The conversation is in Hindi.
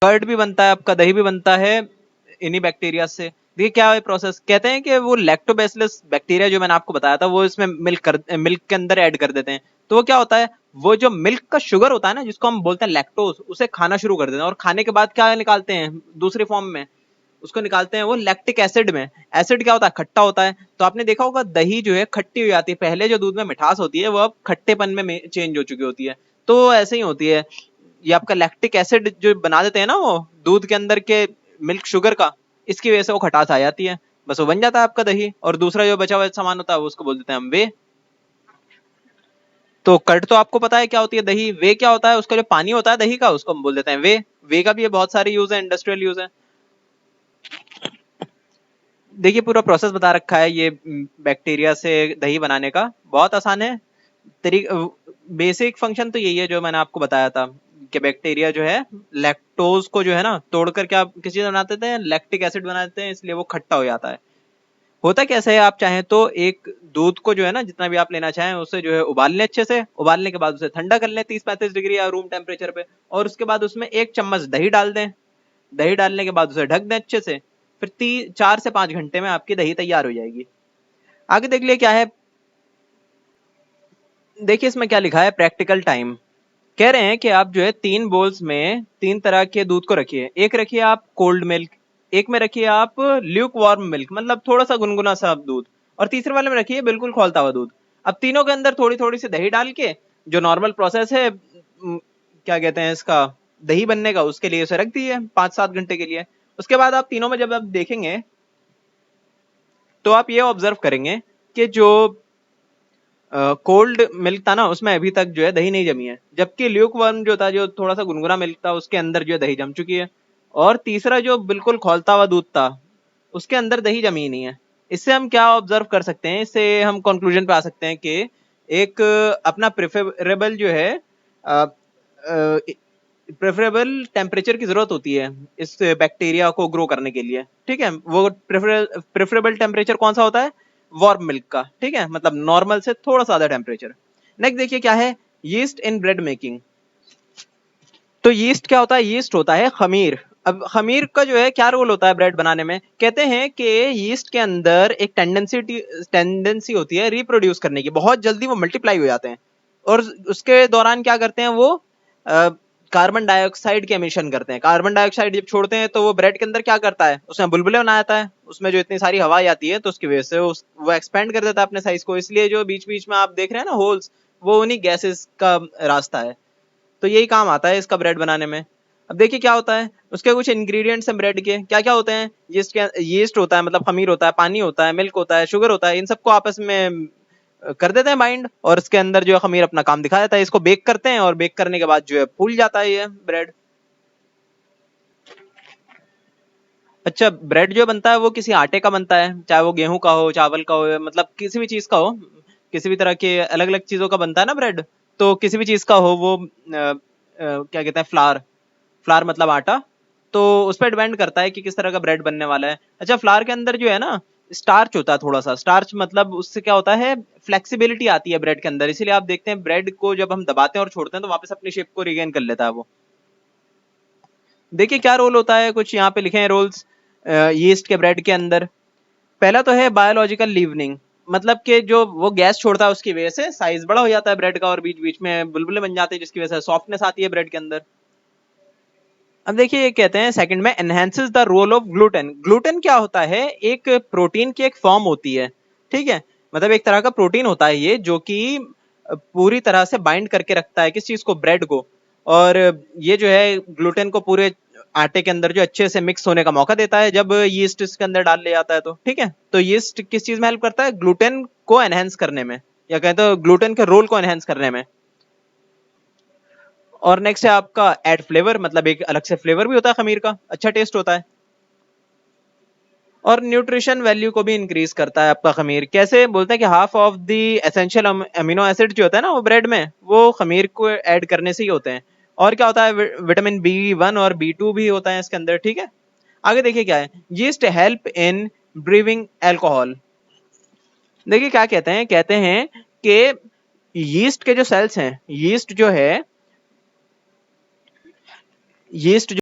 कर्ड भी बनता है आपका, दही भी बनता है इन्हीं बैक्टीरिया से। देखिए क्या है प्रोसेस, कहते हैं कि वो लैक्टोबैसिलस बैक्टीरिया जो मैंने आपको बताया था वो इसमें मिल्क के अंदर ऐड कर देते हैं। तो वो क्या होता है, वो जो मिल्क का शुगर होता है ना जिसको हम बोलते हैं लैक्टोज, उसे खाना शुरू कर देते हैं और खाने के बाद क्या निकालते हैं दूसरी फॉर्म में, उसको निकालते हैं वो लैक्टिक एसिड में। एसिड क्या होता है, खट्टा होता है। तो आपने देखा होगा दही जो है खट्टी हो जाती है, पहले जो दूध में मिठास होती है वो अब खट्टेपन में चेंज हो चुकी होती है। तो ऐसे ही होती है, ये आपका लैक्टिक एसिड जो बना देते हैं ना वो दूध के अंदर के मिल्क शुगर का, इसकी वजह से वो खटास आ जाती है, बस वो बन जाता है आपका दही। और दूसरा जो बचा हुआ सामान होता है वो उसको बोल देते हैं हम वे। तो कर्ड तो आपको पता है क्या होती है दही, वे क्या होता है, उसका जो पानी होता है दही का उसको हम बोल देते हैं वे। वे का भी ये बहुत सारे यूज है, इंडस्ट्रियल यूज है। देखिए पूरा प्रोसेस बता रखा है ये बैक्टीरिया से दही बनाने का, बहुत आसान है। बेसिक फंक्शन तो यही है जो मैंने आपको बताया था कि बैक्टीरिया जो है लैक्टोज को जो है ना तोड़कर क्या किसी चीज बना देते हैं, लैक्टिक एसिड बना देते हैं, इसलिए वो खट्टा हो जाता है। होता कैसे है, आप चाहें तो एक दूध को जो है ना जितना भी आप लेना चाहें उसे जो है उबाल लें, अच्छे से उबालने के बाद उसे ठंडा कर लें 30-35 डिग्री या रूम टेम्परेचर पे, और उसके बाद उसमें 1 चम्मच दही डाल दें। दही डालने के बाद उसे ढक दें अच्छे से, फिर 4 से 5 घंटे में आपकी दही तैयार हो जाएगी। आगे देख लिए क्या है, देखिए इसमें क्या लिखा है, प्रैक्टिकल टाइम। कह रहे हैं कि आप जो है 3 बोल्स में 3 तरह के दूध को रखिए। एक रखिए आप कोल्ड मिल्क, एक में रखिए आप ल्यूक वार्म मिल्क मतलब थोड़ा सा गुनगुना सा दूध, और तीसरे वाले में रखिए बिल्कुल खौलता हुआ दूध। अब तीनों के अंदर थोड़ी थोड़ी सी दही डाल के, जो नॉर्मल प्रोसेस है क्या कहते हैं इसका, दही बनने का, उसके लिए उसे रख दिए 5-7 घंटे के लिए। उसके बाद आप तीनों में जब आप देखेंगे तो आप ये ऑब्जर्व करेंगे कि जो कोल्ड मिल्क था ना उसमें अभी तक जो है दही नहीं जमी है, जबकि ल्यूक वार्म जो था, जो थोड़ा सा गुनगुना मिल्क था, उसके अंदर जो है दही जम चुकी है। और तीसरा जो बिल्कुल खौलता हुआ दूध था उसके अंदर दही जमी ही नहीं है। इससे हम क्या ऑब्जर्व कर सकते हैं, इससे हम कंक्लूजन पे आ सकते हैं कि एक अपना प्रेफरेबल जो है प्रेफरेबल टेम्परेचर की जरूरत होती है इस बैक्टीरिया को ग्रो करने के लिए। ठीक है, वो प्रेफरेबल टेम्परेचर कौन सा होता है, वार्म मिल्क का। ठीक है, मतलब नॉर्मल से थोड़ा सा ज्यादा टेम्परेचर। नेक्स्ट देखिए क्या है, यीस्ट इन ब्रेड मेकिंग। तो यीस्ट क्या होता है, यीस्ट होता है खमीर। अब खमीर का जो है क्या रोल होता है ब्रेड बनाने में, कहते हैं कि यीस्ट के अंदर एक टेंडेंसी होती है रिप्रोड्यूस करने की, बहुत जल्दी वो मल्टीप्लाई हो जाते हैं, और उसके दौरान क्या करते हैं वो कार्बन डाइऑक्साइड के एमिशन करते हैं। कार्बन डाइऑक्साइड जब छोड़ते हैं तो वो ब्रेड के अंदर क्या करता है, उसमें बुलबुले बना जाता है, उसमें जो इतनी सारी हवा आती है तो उसकी वजह से वो एक्सपेंड कर देता है अपने साइज को, इसलिए जो बीच बीच में आप देख रहे हैं ना होल्स, वो उन्हीं गैसेस का रास्ता है। तो यही काम आता है इसका ब्रेड बनाने में। अब देखिए क्या होता है, उसके कुछ इंग्रेडिएंट्स हैं ब्रेड के, क्या क्या होते हैं, यीस्ट होता है मतलब खमीर होता है, पानी होता है, मिल्क होता है, शुगर होता है, इन सबको आपस में कर देते हैं बाइंड, और इसके अंदर जो है खमीर अपना काम दिखा देता है। इसको बेक करते हैं और बेक करने के बाद जो है फूल जाता है ये ब्रेड। अच्छा, ब्रेड जो बनता है वो किसी आटे का बनता है, चाहे वो गेहूं का हो, चावल का हो, मतलब किसी भी चीज का हो, किसी भी तरह के अलग अलग चीजों का बनता है ना ब्रेड। तो किसी भी चीज का हो वो क्या कहते हैं, फ्लावर। फ्लावर मतलब आटा। तो उस पर डिपेंड करता है कि किस तरह का ब्रेड बनने वाला है। अच्छा, फ्लावर के अंदर जो है ना स्टार्च होता है, थोड़ा सा स्टार्च, मतलब उससे क्या होता है, फ्लेक्सिबिलिटी आती है ब्रेड के अंदर, इसीलिए आप देखते हैं ब्रेड को जब हम दबाते हैं और छोड़ते हैं तो वापस अपनी शेप को रिगेन कर लेता है वो। देखिए क्या रोल होता है, कुछ यहाँ पे लिखे हैं रोल्स यीस्ट के ब्रेड के अंदर। पहला तो है बायोलॉजिकल लीवनिंग, मतलब कि जो वो गैस छोड़ता है उसकी वजह से साइज बड़ा हो जाता है ब्रेड का, और बीच बीच में बुलबुले बन जाते हैं जिसकी वजह से सॉफ्टनेस आती है ब्रेड के अंदर। अब देखिए ये कहते हैं सेकंड में enhances the role of gluten. Gluten क्या होता है, एक प्रोटीन की एक फॉर्म होती है। ठीक है, मतलब एक तरह का प्रोटीन होता है ये, जो कि पूरी तरह से बाइंड करके रखता है किस चीज को, ब्रेड को। और ये जो है ग्लूटेन को पूरे आटे के अंदर जो अच्छे से मिक्स होने का मौका देता है जब यीस्ट इसके अंदर डाल ले जाता है तो। ठीक है, तो यीस्ट किस चीज में हेल्प करता है, ग्लूटेन को एनहेंस करने में, या कहते हैं ग्लूटेन के रोल को एनहेंस करने में। और नेक्स्ट है आपका एड फ्लेवर, मतलब एक अलग से फ्लेवर भी होता है खमीर का, अच्छा टेस्ट होता है। और न्यूट्रिशन वैल्यू को भी इंक्रीज करता है आपका खमीर। कैसे, बोलते हैं कि half of the essential amino acid जो होता है ना वो ब्रेड में, वो खमीर को ऐड करने से ही होते हैं। और क्या होता है, विटामिन B1 और B2 भी होता है इसके अंदर। ठीक है, आगे देखिए क्या है, yeast help in briefing alcohol. देखिए क्या कहते हैं कि यीस्ट के जो सेल्स हैं, यीस्ट जो है, यीस्ट